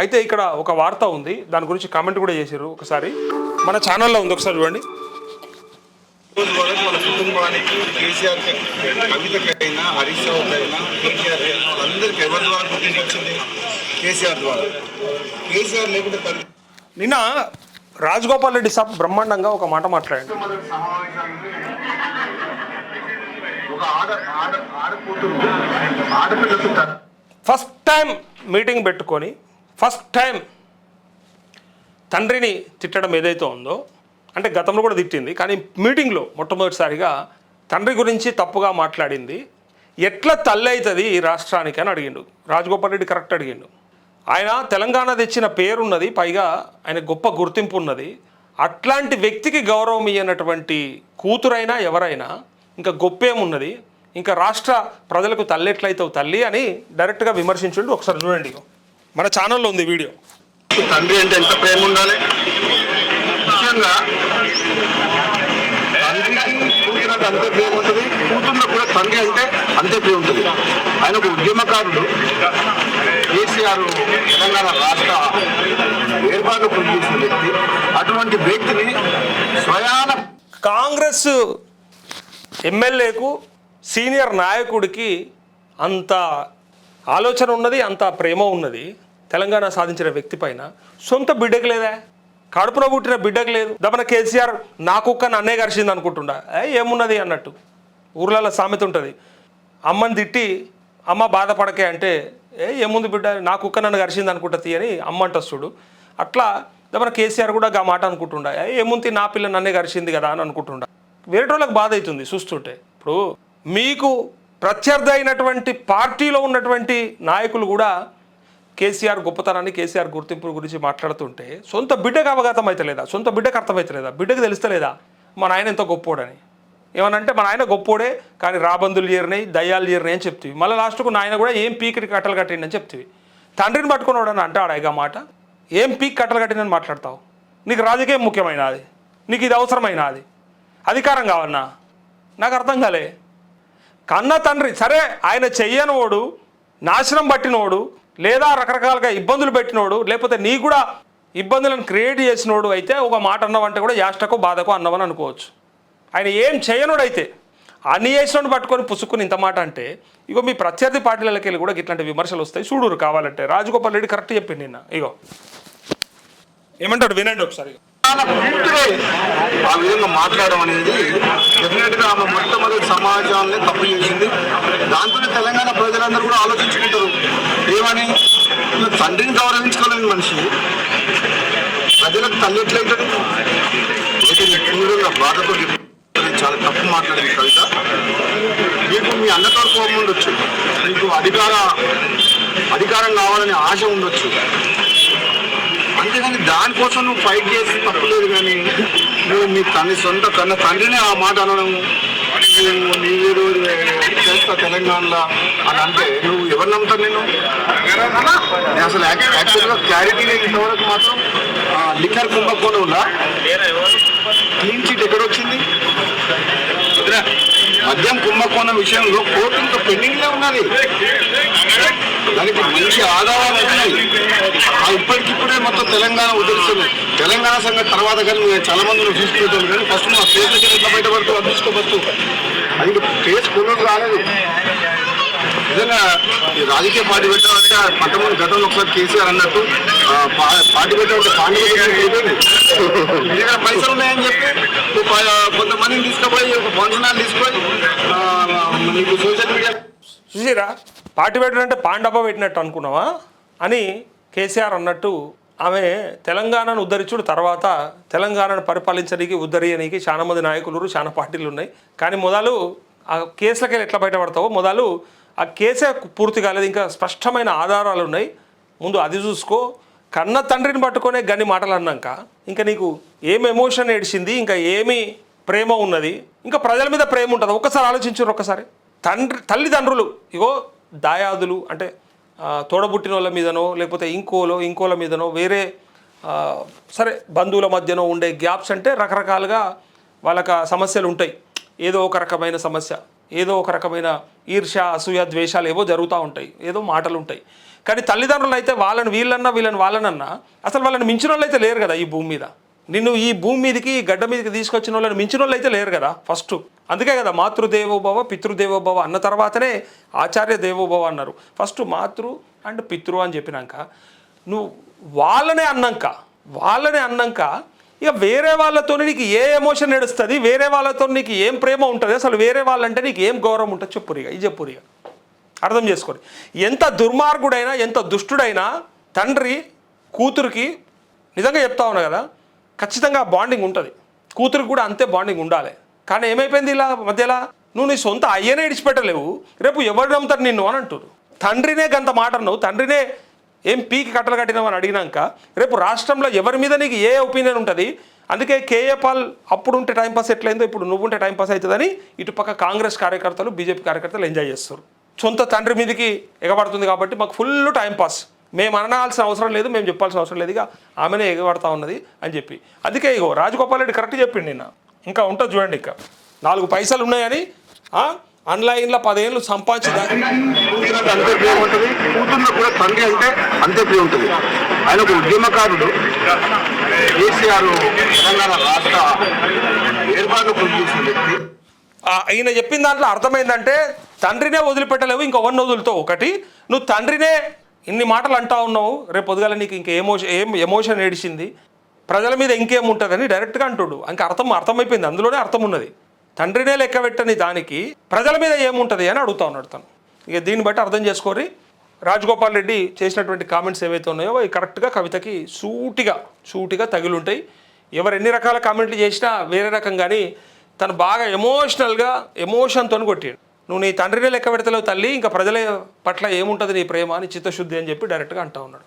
అయితే ఇక్కడ ఒక వార్త ఉంది, దాని గురించి కామెంట్ కూడా చేశారు. ఒకసారి మన ఛానల్లో ఉంది, ఒకసారి చూడండి. మన కుటుంబానికి కేసీఆర్ కవితకైనా హరీష్ రావుకైనా కేసీఆర్ అందరికి ఎవరి ద్వారా గుర్తింపు వచ్చింది? కేసీఆర్ ద్వారా. కేసీఆర్ లేకుంటే నిన్న రాజగోపాల్ రెడ్డి సాబ్ బ్రహ్మాండంగా ఒక మాట మాట్లాడండి. ఫస్ట్ టైం మీటింగ్ పెట్టుకొని ఫస్ట్ టైం తండ్రిని తిట్టడం ఏదైతే ఉందో, అంటే గతంలో కూడా తిట్టింది, కానీ మీటింగ్లో మొట్టమొదటిసారిగా తండ్రి గురించి తప్పుగా మాట్లాడింది. ఎట్లా తల్లి అవుతుంది ఈ రాష్ట్రానికి అని అడిగిండు రాజగోపాల్ రెడ్డి. కరెక్ట్ అడిగిండు. ఆయన తెలంగాణ తెచ్చిన పేరున్నది, పైగా ఆయన గొప్ప గుర్తింపు ఉన్నది. అట్లాంటి వ్యక్తికి గౌరవం ఇయ్యనటువంటి కూతురైనా ఎవరైనా ఇంకా గొప్పేమున్నది, ఇంకా రాష్ట్ర ప్రజలకు తల్లి ఎట్లయితావు తల్లి అని డైరెక్ట్గా విమర్శించండి. ఒకసారి చూడండి, మన ఛానల్లో ఉంది వీడియో. తండ్రి అంటే ఎంత ప్రేమ ఉండాలి. ముఖ్యంగా తండ్రికి కూతురికి అంతే ప్రేమ ఉంటుంది, కూతుర్లకు కూడా తండ్రి అంటే అంతే ప్రేమ ఉంటుంది. ఆయన ఒక ఉద్యమకారుడు. కేసీఆర్ తెలంగాణ రాష్ట్ర ఏర్పాటు కృషి చేసిన వ్యక్తి. అటువంటి వ్యక్తిని స్వయాన కాంగ్రెస్ ఎమ్మెల్యేకు సీనియర్ నాయకుడికి అంత ఆలోచన ఉన్నది, అంత ప్రేమ ఉన్నది తెలంగాణ సాధించిన వ్యక్తి పైన. సొంత బిడ్డకు లేదా? కడుపున పుట్టిన బిడ్డకు లేదు. దమన కేసీఆర్ నా కుక్క నన్నే గరిచింది అనుకుంటుండా? ఏమున్నది అన్నట్టు ఊర్లలో సామెత ఉంటుంది. అమ్మని తిట్టి అమ్మ బాధపడకే అంటే ఏముంది బిడ్డ, నా కుక్క నన్ను గరిచింది అనుకుంటుంది అని అమ్మ అంటస్తుడు. అట్లా దమన కేసీఆర్ కూడా ఆ మాట అనుకుంటుండా, ఏముంది నా పిల్ల నన్నే గరిచింది కదా అని అనుకుంటుండా. వేరే వాళ్ళకి బాధ అవుతుంది చూస్తుంటే. ఇప్పుడు మీకు ప్రత్యర్థి అయినటువంటి పార్టీలో ఉన్నటువంటి నాయకులు కూడా కేసీఆర్ గొప్పతనాన్ని, కేసీఆర్ గుర్తింపు గురించి మాట్లాడుతుంటే సొంత బిడ్డకు అవగతం అవుతలేదా? సొంత బిడ్డకు అర్థమవుతలేదా? బిడ్డకు తెలుస్తలేదా మా నాయన ఎంత గొప్పోడని? ఏమనంటే మా నాయన గొప్పోడే, కానీ రాబందులు చేరినాయి, దయ్యాలు చేరినాయి అని చెప్తివి. మళ్ళీ లాస్ట్కు నాయన కూడా ఏం పీకి కట్టలు కట్టిండి అని చెప్తివి. తండ్రిని పట్టుకున్నాడని అంటాడా ఇక మాట? ఏం పీక్ కట్టలు కట్టిందని మాట్లాడతావు? నీకు రాజకీయం ముఖ్యమైన అది, నీకు ఇది అవసరమైన అది, అధికారం కావన్నా? నాకు అర్థం కాలే. కన్న తండ్రి సరే, ఆయన చెయ్యనోడు, నాశనం పట్టినోడు, లేదా రకరకాలుగా ఇబ్బందులు పెట్టినోడు, లేకపోతే నీ కూడా ఇబ్బందులను క్రియేట్ చేసినోడు అయితే ఒక మాట అన్నవంటే కూడా యాష్టకో బాధకో అన్నవని అనుకోవచ్చు. ఆయన ఏం చేయనోడైతే అన్ని చేసినోడు పట్టుకొని పుసుకుని ఇంత మాట అంటే ఇగో మీ ప్రత్యర్థి పార్టీలకి వెళ్ళి కూడా ఇట్లాంటి విమర్శలు వస్తాయి. చూడురు కావాలంటే. రాజగోపాల్ రెడ్డి కరెక్ట్ చెప్పింది నిన్న. ఇగో ఏమంటాడు వినండి ఒకసారి. ఆ విధంగా మాట్లాడడం అనేది డెఫినెట్ గా ఆమె మొట్టమొదటి సమాజాన్ని తప్పు చేసింది. దాంతో తెలంగాణ ప్రజలందరూ కూడా ఆలోచించుకుంటారు. ఏమని, తండ్రిని గౌరవించుకోలేని మనిషి ప్రజలకు తల్లి ఎట్లయితుంది? బాధతో చాలా తప్పు మాట్లాడింది కవిత. మీకు మీ అన్నతో కోపం ఉండొచ్చు, మీకు అధికారం కావాలనే ఆశ ఉండొచ్చు, అంతేగాని దానికోసం నువ్వు ఫైట్ చేసి తప్పలేదు. కానీ నువ్వు మీ సొంత తండ్రిని ఆ మాట అనడం, నువ్వు నీరు చేస్తా తెలంగాణలో అని అంటే నువ్వు ఎవరు నమ్ముతావు? నేను అసలు యాక్చువల్గా క్లారిటీ నేను ఇంతవరకు మాత్రం లిక్కర్ కుంభకోణం ఉందా? క్లీన్ చీట్ ఎక్కడ వచ్చింది? మద్యం కుంభకోణం విషయంలో కోర్టు ఇంకా పెండింగ్లే ఉన్నది. దానికి మంచి ఆధారాలు ఉన్నాయి. ఇప్పటికిప్పుడే మొత్తం తెలంగాణ ఉద్ధరిస్తుంది. తెలంగాణ సంగతి తర్వాత కానీ చాలా మంది చూసుకుంటాం. కానీ ఫస్ట్ మా కేసు దగ్గర ఎట్లా బయటపడుతూ అదృష్టపడుతూ అది కేసు కొనుగోలు రాలేదు. నిజంగా ఈ రాజకీయ పార్టీ పెట్టాలంటే పంతొమ్మిది గతంలో ఒకసారి కేసీఆర్ అన్నట్టు పార్టీ పెట్టాలంటే పాండి పైసలు ఉన్నాయని చెప్పి కొంతమందిని తీసుకుపోయి ఒక ఫంక్షన్ హాల్ తీసుకొని నీకు సోషల్ మీడియా చూసిరా, పార్టీ పెట్టాలంటే పాండబ్బ పెట్టినట్టు అనుకున్నావా అని కేసీఆర్ అన్నట్టు. ఆమె తెలంగాణను ఉద్ధరించుడు తర్వాత తెలంగాణను పరిపాలించడానికి ఉద్ధరియడానికి చాలా మంది నాయకులు, చాలా పార్టీలు ఉన్నాయి. కానీ మొదలు ఆ కేసులకి ఎట్లా బయటపడతావో మొదలు ఆ కేసే పూర్తి కాలేదు. ఇంకా స్పష్టమైన ఆధారాలు ఉన్నాయి, ముందు అది చూసుకో. కన్న తండ్రిని పట్టుకొనే గన్ని మాటలు అన్నాక ఇంకా నీకు ఏం ఎమోషన్ ఏడిచింది, ఇంకా ఏమి ప్రేమ ఉన్నది, ఇంకా ప్రజల మీద ప్రేమ ఉంటుంది? ఒక్కసారి ఆలోచించారు. ఒక్కసారి తల్లిదండ్రులు ఇగో దాయాదులు అంటే తోడబుట్టిన వాళ్ళ మీదనో లేకపోతే ఇంకోల మీదనో వేరే సరే బంధువుల మధ్యనో ఉండే గ్యాప్స్ అంటే రకరకాలుగా వాళ్ళకి సమస్యలు ఉంటాయి. ఏదో ఒక రకమైన సమస్య ఏదో ఒక రకమైన ఈర్ష్య అసూయ ద్వేషాలు ఏవో జరుగుతూ ఉంటాయి, ఏదో మాటలు ఉంటాయి. కానీ తల్లిదండ్రులు అయితే వాళ్ళని వీళ్ళని వాళ్ళనన్నా అసలు వాళ్ళని మించిన వాళ్ళు అయితే లేరు కదా ఈ భూమి మీద. నిన్ను ఈ భూమి మీదకి గడ్డ మీదకి తీసుకొచ్చిన వాళ్ళని మించిన వాళ్ళు అయితే లేరు కదా ఫస్ట్. అందుకే కదా మాతృదేవోభవ పితృదేవోభవ అన్న తర్వాతనే ఆచార్య దేవోభవ అన్నారు. ఫస్ట్ మాతృ అండ్ పితృ అని చెప్పినాక నువ్వు వాళ్ళనే అన్నాక ఇక వేరే వాళ్ళతో నీకు ఏ ఎమోషన్ నడుస్తుంది, వేరే వాళ్ళతో నీకు ఏం ప్రేమ ఉంటుంది, అసలు వేరే వాళ్ళంటే నీకు ఏం గౌరవం ఉంటుంది చెప్పురిగా. ఇది చెప్పురిగా అర్థం చేసుకోండి. ఎంత దుర్మార్గుడైనా ఎంత దుష్టుడైనా తండ్రి కూతురికి నిజంగా చెప్తా ఉన్నా కదా ఖచ్చితంగా బాండింగ్ ఉంటుంది. కూతురికి కూడా అంతే బాండింగ్ ఉండాలి. కానీ ఏమైపోయింది ఇలా మధ్యలో నువ్వు నీ సొంత అయ్యనే ఇడిచిపెట్టలేవు, రేపు ఎవరు నమ్ముతారు నిన్ను అని అంటారు. తండ్రినే గంత మాట అన్నావు, తండ్రినే ఏం పీకి కట్టలు కట్టినామని అడిగినాక రేపు రాష్ట్రంలో ఎవరి మీద నీకు ఏ ఒపీనియన్ ఉంటుంది. అందుకే కేఏ పాల్ అప్పుడు ఉంటే టైంపాస్ ఎట్లయిందో ఇప్పుడు నువ్వు ఉంటే టైంపాస్ అవుతుందని ఇటుపక్క కాంగ్రెస్ కార్యకర్తలు బీజేపీ కార్యకర్తలు ఎంజాయ్ చేస్తారు. సొంత తండ్రి మీదకి ఎగబడుతుంది కాబట్టి మాకు ఫుల్ టైంపాస్, మేము అనాల్సిన అవసరం లేదు, మేము చెప్పాల్సిన అవసరం లేదు, ఇక ఆమెనే ఎగబడతా ఉన్నది అని చెప్పి. అందుకే ఇగో రాజగోపాల్ రెడ్డి కరెక్ట్ చెప్పిండు నిన్న. ఇంకా ఉంటుంది చూడండి, ఇంకా 4 పైసలు ఉన్నాయని ఆన్లైన్లో 10 ఏళ్ళు సంపాదించి అంతే ప్రియం ఉంటుంది, కూతుర్లో కూడా తండ్రి అంటే అంతే ప్రియం ఉంటుంది. ఆయన ఒక ఉద్యమకారుడు. కేసీఆర్ తెలంగాణ రాష్ట్ర ఏర్పాటు చేసిన వ్యక్తి. ఈయన చెప్పిన దాంట్లో అర్థమైందంటే తండ్రినే వదిలిపెట్టలేవు, ఇంకొవరిని వదులుతావు. ఒకటి నువ్వు తండ్రినే ఇన్ని మాటలు అంటా ఉన్నావు, రేపు పొద్దుగాల నీకు ఇంక ఏం ఎమోషన్ ఏడిచింది, ప్రజల మీద ఇంకేముంటుందని డైరెక్ట్గా అంటుడు. ఇంకా అర్థమైపోయింది, అందులోనే అర్థం ఉన్నది. తండ్రినే లెక్క పెట్టని దానికి ప్రజల మీద ఏముంటుంది అని అడుగుతా ఉన్నాడు తను. ఇక దీన్ని బట్టి అర్థం చేసుకోరి. రాజగోపాల్ రెడ్డి చేసినటువంటి కామెంట్స్ ఏవైతే ఉన్నాయో అవి కరెక్ట్గా కవితకి సూటిగా తగిలుంటాయి. ఎవరు ఎన్ని రకాల కామెంట్లు చేసినా వేరే రకం, కానీ తను బాగా ఎమోషన్తో కొట్టాడు. నువ్వు నీ తండ్రినే లెక్క పెడతలేవు తల్లి, ఇంకా ప్రజల పట్ల ఏముంటుంది నీ ప్రేమ అని చిత్తశుద్ధి అని చెప్పి డైరెక్ట్గా అంటా ఉన్నాడు.